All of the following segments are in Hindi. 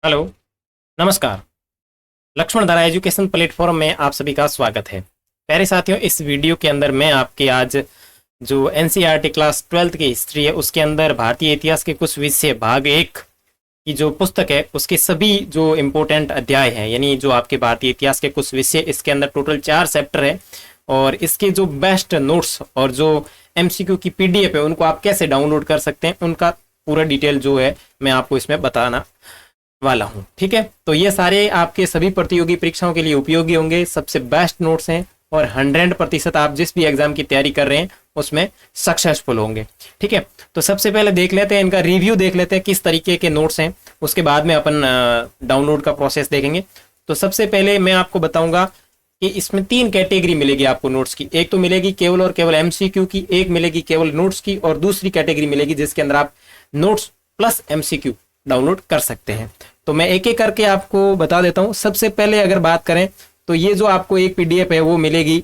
हेलो, नमस्कार। लक्ष्मण धारा एजुकेशन प्लेटफॉर्म में आप सभी का स्वागत है। प्यारे साथियों, इस वीडियो के अंदर मैं आपके आज जो एनसीईआरटी क्लास 12th की हिस्ट्री है उसके अंदर भारतीय इतिहास के कुछ विषय भाग 1 की जो पुस्तक है उसके सभी जो इम्पोर्टेंट अध्याय हैं, यानी जो आपके भारतीय इतिहास के कुछ विषय, इसके अंदर टोटल 4 चैप्टर है और इसके जो बेस्ट नोट्स और जो एमसीक्यू की पीडीएफ है उनको आप कैसे डाउनलोड कर सकते हैं उनका पूरा डिटेल जो है मैं आपको इसमें बताना वाला हूं। ठीक है, तो ये सारे आपके सभी प्रतियोगी परीक्षाओं के लिए उपयोगी होंगे, सबसे बेस्ट नोट्स हैं और 100% आप जिस भी एग्जाम की तैयारी कर रहे हैं उसमें सक्सेसफुल होंगे। ठीक है, तो सबसे पहले देख लेते हैं, इनका रिव्यू देख लेते हैं किस तरीके के नोट्स हैं, उसके बाद में अपन डाउनलोड का प्रोसेस देखेंगे। तो सबसे पहले मैं आपको बताऊंगा कि इसमें 3 कैटेगरी मिलेगी आपको नोट्स की। एक तो मिलेगी केवल और केवल एमसीक्यू की, एक मिलेगी केवल नोट्स की और दूसरी कैटेगरी मिलेगी जिसके अंदर आप नोट्स प्लस एमसीक्यू डाउनलोड कर सकते हैं। तो मैं एक एक करके आपको बता देता हूं। सबसे पहले अगर बात करें तो ये जो आपको एक पीडीएफ है वो मिलेगी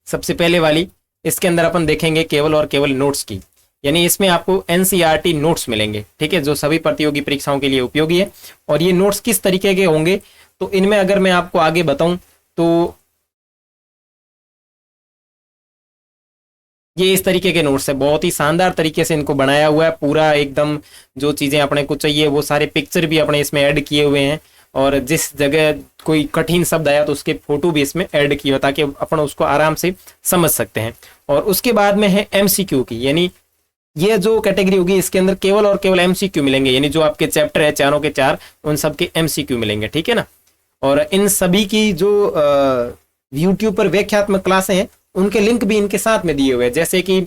सबसे पहले वाली, इसके अंदर अपन देखेंगे केवल और केवल नोट्स की, यानी इसमें आपको एनसीईआरटी नोट्स मिलेंगे। ठीक है, जो सभी प्रतियोगी परीक्षाओं के लिए उपयोगी है। और ये नोट्स किस तरीके के होंगे तो इनमें अगर मैं आपको आगे बताऊं तो ये इस तरीके के नोट्स है, बहुत ही शानदार तरीके से इनको बनाया हुआ है। पूरा एकदम जो चीजें अपने को चाहिए वो सारे पिक्चर भी अपने इसमें ऐड किए हुए हैं और जिस जगह कोई कठिन शब्द आया तो उसके फोटो भी इसमें ऐड किए हुए ताकि अपन उसको आराम से समझ सकते हैं। और उसके बाद में है एमसीक्यू की, यानी ये जो कैटेगरी होगी इसके अंदर केवल और केवल एमसीक्यू मिलेंगे, यानी जो आपके चैप्टर है चारों के चार उन सबके एमसीक्यू मिलेंगे। ठीक है ना, और इन सभी की जो यूट्यूब पर व्याख्यात्मक क्लासें हैं उनके लिंक भी इनके साथ में दिए हुए हैं। जैसे कि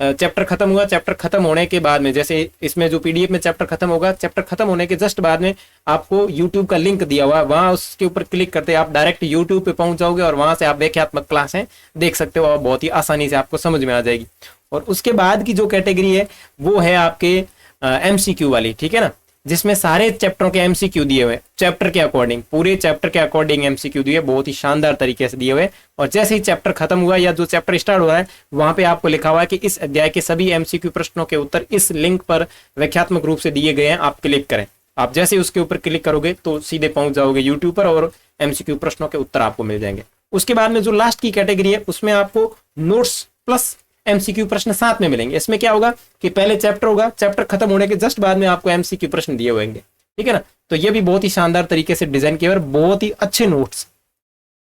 चैप्टर खत्म हुआ, चैप्टर खत्म होने के बाद में, जैसे इसमें जो पीडीएफ में चैप्टर खत्म होगा, चैप्टर खत्म होने के जस्ट बाद में आपको यूट्यूब का लिंक दिया हुआ है, वहां उसके ऊपर क्लिक करते आप डायरेक्ट यूट्यूब पे पहुंच जाओगे और वहां से आप व्याख्यात्मक क्लासें देख सकते हो और बहुत ही आसानी से आपको समझ में आ जाएगी। और उसके बाद की जो कैटेगरी है वो है आपके एमसीक्यू वाली। ठीक है ना, जिसमें सारे चैप्टरों के एमसीक्यू दिए हुए, चैप्टर के अकॉर्डिंग, पूरे चैप्टर के अकॉर्डिंग एमसीक्यू दिए, बहुत ही शानदार तरीके से दिए हुए। और जैसे ही चैप्टर खत्म हुआ या जो चैप्टर स्टार्ट हो रहा है वहां पे आपको लिखा हुआ है कि इस अध्याय के सभी एमसीक्यू प्रश्नों के उत्तर इस लिंक पर व्याख्यात्मक रूप से दिए गए हैं, आप क्लिक करें। आप जैसे उसके ऊपर क्लिक करोगे तो सीधे पहुंच जाओगे यूट्यूब पर और एमसीक्यू प्रश्नों के उत्तर आपको मिल जाएंगे। उसके बाद में जो लास्ट की कैटेगरी है उसमें आपको नोट्स प्लस एमसीक्यू प्रश्न साथ में मिलेंगे। इसमें क्या होगा कि पहले चैप्टर होगा, चैप्टर खत्म होने के जस्ट बाद में आपको एमसीक्यू प्रश्न दिए होंगे। ठीक है ना, तो ये भी बहुत ही शानदार तरीके से डिजाइन किए और बहुत ही अच्छे नोट्स,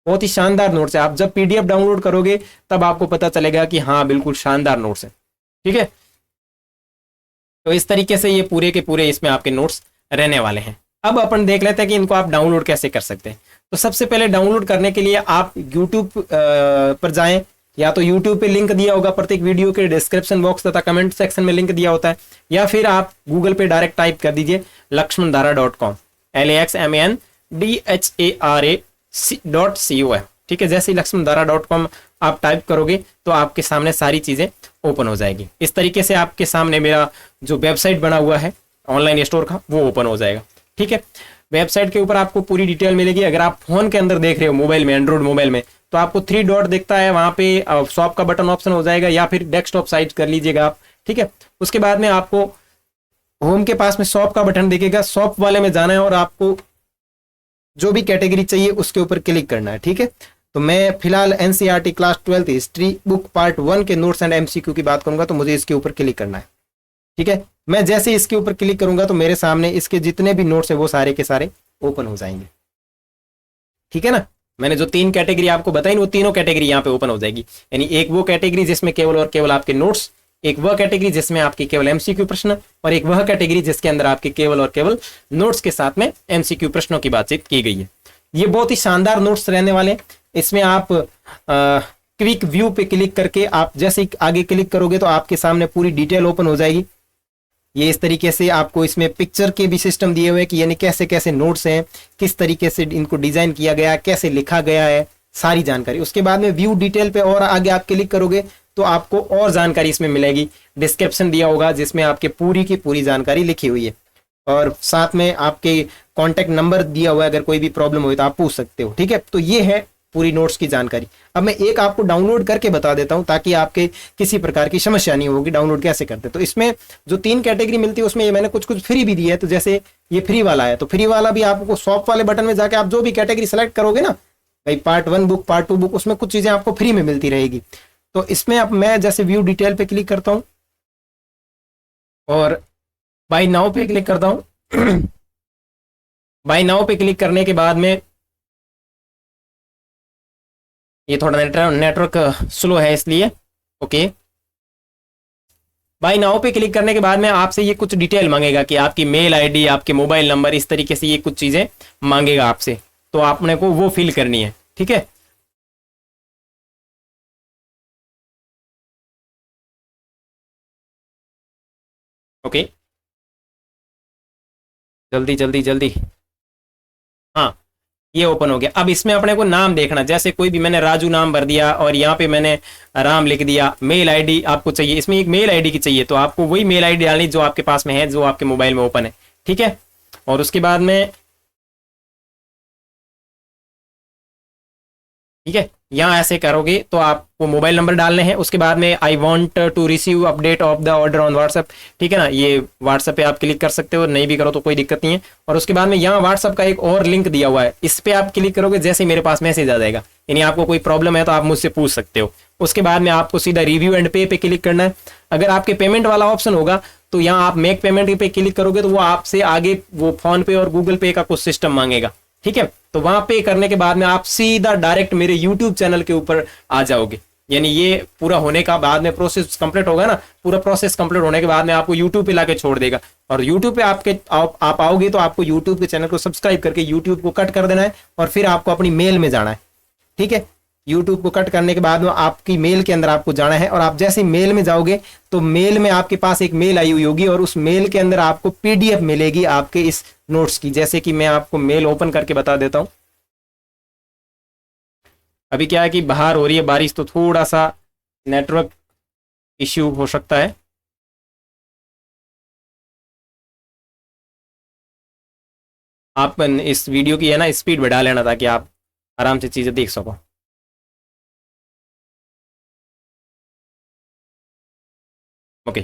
बहुत ही शानदार नोट्स है। आप जब पीडीएफ डाउनलोड करोगे तब आपको पता चलेगा कि हाँ बिल्कुल शानदार नोट्स है। ठीक है, तो इस तरीके से ये पूरे के पूरे इसमें आपके नोट्स रहने वाले हैं। अब अपन देख लेते हैं कि इनको आप डाउनलोड कैसे कर सकते हैं। तो सबसे पहले डाउनलोड करने के लिए आप यूट्यूब पर जाएं, या तो YouTube पे लिंक दिया होगा प्रत्येक वीडियो के डिस्क्रिप्शन बॉक्स तथा कमेंट सेक्शन में लिंक दिया होता है, या फिर आप गूगल पे डायरेक्ट टाइप कर दीजिए lakshmandhara.com, laxmandhara.com। ठीक है, जैसे ही lakshmandhara.com आप टाइप करोगे तो आपके सामने सारी चीजें ओपन हो जाएगी। इस तरीके से आपके सामने मेरा जो वेबसाइट बना हुआ है ऑनलाइन स्टोर का वो ओपन हो जाएगा। ठीक है, वेबसाइट के ऊपर आपको पूरी डिटेल मिलेगी। अगर आप फोन के अंदर देख रहे हो, मोबाइल में, एंड्रॉइड मोबाइल में, तो आपको 3 डॉट दिखता है, वहां पे शॉप का बटन ऑप्शन हो जाएगा या फिर डेस्कटॉप साइट कर लीजिएगा आप। ठीक है, उसके बाद में आपको होम के पास में शॉप का बटन दिखेगा, शॉप वाले में जाना है और आपको जो भी कैटेगरी चाहिए उसके ऊपर क्लिक करना है। ठीक है, तो मैं फिलहाल NCERT class 12th history book part 1 के नोट्स एंड एमसीक्यू की बात करूंगा, तो मुझे इसके ऊपर क्लिक करना है। ठीक है, मैं जैसे इसके ऊपर क्लिक करूंगा तो मेरे सामने इसके जितने भी नोट्स है वो सारे के सारे ओपन हो जाएंगे। ठीक है ना, मैंने जो 3 कैटेगरी आपको बताई वो तीनों कैटेगरी यहाँ पे ओपन हो जाएगी। यानी एक वो कैटेगरी जिसमें केवल और केवल आपके नोट्स, एक वह कैटेगरी जिसमें आपके केवल एमसीक्यू प्रश्न, और एक वह कैटेगरी जिसके अंदर आपके केवल और केवल नोट्स के साथ में एमसीक्यू प्रश्नों की बातचीत की गई है। ये बहुत ही शानदार नोट्स रहने वाले हैं। इसमें आप क्विक व्यू पे क्लिक करके आप जैसे ही आगे क्लिक करोगे तो आपके सामने पूरी डिटेल ओपन हो जाएगी। ये इस तरीके से आपको इसमें पिक्चर के भी सिस्टम दिए हुए हैं कि यानी कैसे कैसे नोट्स हैं, किस तरीके से इनको डिजाइन किया गया है, कैसे लिखा गया है, सारी जानकारी। उसके बाद में व्यू डिटेल पे और आगे आप क्लिक करोगे तो आपको और जानकारी इसमें मिलेगी। डिस्क्रिप्शन दिया होगा जिसमें आपके पूरी की पूरी जानकारी लिखी हुई है और साथ में आपके कॉन्टेक्ट नंबर दिया हुआ है, अगर कोई भी प्रॉब्लम हो तो आप पूछ सकते हो। ठीक है, तो ये है पूरी नोट्स की जानकारी। अब मैं एक आपको डाउनलोड करके बता देता हूं ताकि आपके किसी प्रकार की समस्या नहीं होगी डाउनलोड कैसे करते। तो इसमें जो 3 कैटेगरी मिलती है उसमें ये मैंने कुछ कुछ फ्री भी दी है। तो जैसे ये फ्री वाला है, तो फ्री वाला भी आपको शॉप वाले बटन में जाके आप जो भी कैटेगरी सेलेक्ट करोगे ना भाई, पार्ट 1 बुक, पार्ट 2 बुक, उसमें कुछ चीजें आपको फ्री में मिलती रहेगी। तो इसमें अब मैं जैसे व्यू डिटेल पे क्लिक करता हूं और बाय नाउ पे क्लिक करता हूं। बाय नाउ पे क्लिक करने के बाद में ये थोड़ा नेटवर्क स्लो है इसलिए, ओके। बाय नाउ पे क्लिक करने के बाद में आपसे ये कुछ डिटेल मांगेगा कि आपकी मेल आईडी, आपके मोबाइल नंबर, इस तरीके से ये कुछ चीजें मांगेगा आपसे, तो आपने को वो फिल करनी है, ठीक है। ओके, जल्दी जल्दी जल्दी, हाँ ये ओपन हो गया। अब इसमें अपने को नाम देखना, जैसे कोई भी मैंने राजू नाम भर दिया और यहाँ पे मैंने राम लिख दिया। मेल आईडी आपको चाहिए, इसमें एक मेल आईडी की चाहिए, तो आपको वही मेल आईडी डालनी जो आपके पास में है, जो आपके मोबाइल में ओपन है, ठीक है। और उसके बाद में ठीक है, यहाँ ऐसे करोगे तो आपको मोबाइल नंबर डालने हैं। उसके बाद में I want to receive update of the order on WhatsApp, ठीक है ना, ये व्हाट्सएप पे आप क्लिक कर सकते हो, नहीं भी करो तो कोई दिक्कत नहीं है। और उसके बाद में यहाँ व्हाट्सएप का एक और लिंक दिया हुआ है, इस पे आप क्लिक करोगे, जैसे ही मेरे पास मैसेज आ जाएगा, यानी आपको कोई प्रॉब्लम है तो आप मुझसे पूछ सकते हो। उसके बाद में आपको सीधा रिव्यू एंड पे पे क्लिक करना है। अगर आपके पेमेंट वाला ऑप्शन होगा तो यहाँ आप मेक पेमेंट पे क्लिक करोगे तो वो आपसे आगे वो फोन पे और गूगल पे का कुछ सिस्टम मांगेगा, ठीक है। तो वहां पे करने के बाद में आप सीधा डायरेक्ट मेरे यूट्यूब चैनल के ऊपर आ जाओगे। यानी ये पूरा होने का बाद में प्रोसेस कंप्लीट होगा ना, पूरा प्रोसेस कंप्लीट होने के बाद में आपको यूट्यूब पे लाके छोड़ देगा। और यूट्यूब पे आप आओगे तो आपको यूट्यूब के चैनल को सब्सक्राइब करके यूट्यूब को कट कर देना है और फिर आपको अपनी मेल में जाना है, ठीक है। यूट्यूब को कट करने के बाद में आपकी मेल के अंदर आपको जाना है और आप जैसे मेल में जाओगे तो मेल में आपके पास एक मेल आई हुई होगी और उस मेल के अंदर आपको पीडीएफ मिलेगी आपके इस नोट्स की। जैसे कि मैं आपको मेल ओपन करके बता देता हूं। अभी क्या है कि बाहर हो रही है बारिश, तो थोड़ा सा नेटवर्क इश्यू हो सकता है। आप इस वीडियो की है ना स्पीड बढ़ा लेना ताकि आप आराम से चीजें देख सको। ओके,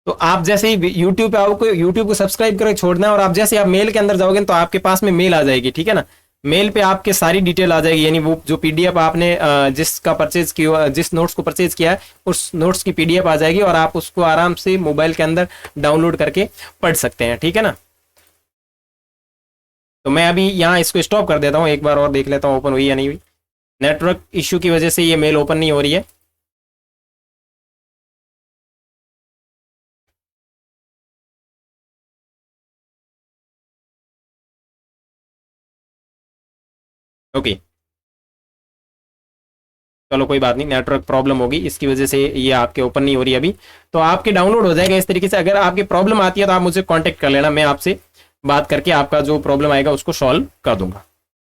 तो आप जैसे ही यूट्यूब पे आपको यूट्यूब को सब्सक्राइब करके छोड़ना है और आप जैसे आप मेल के अंदर जाओगे तो आपके पास में मेल आ जाएगी, ठीक है ना। मेल पे आपके सारी डिटेल आ जाएगी, यानी वो जो पीडीएफ आपने जिसका परचेज किया, जिस नोट्स को परचेज किया है उस नोट्स की पीडीएफ आ जाएगी और आप उसको आराम से मोबाइल के अंदर डाउनलोड करके पढ़ सकते हैं, ठीक है ना। तो मैं अभी यहाँ इसको स्टॉप कर देता हूँ, एक बार और देख लेता हूँ ओपन हुई या नहीं हुई। नेटवर्क इश्यू की वजह से ये मेल ओपन नहीं हो रही है। ओके, चलो कोई बात नहीं, नेटवर्क प्रॉब्लम होगी इसकी वजह से ये आपके ओपन नहीं हो रही अभी। तो आपके डाउनलोड हो जाएगा इस तरीके से। अगर आपकी प्रॉब्लम आती है तो आप मुझसे कांटेक्ट कर लेना, मैं आपसे बात करके आपका जो प्रॉब्लम आएगा उसको सॉल्व कर दूंगा।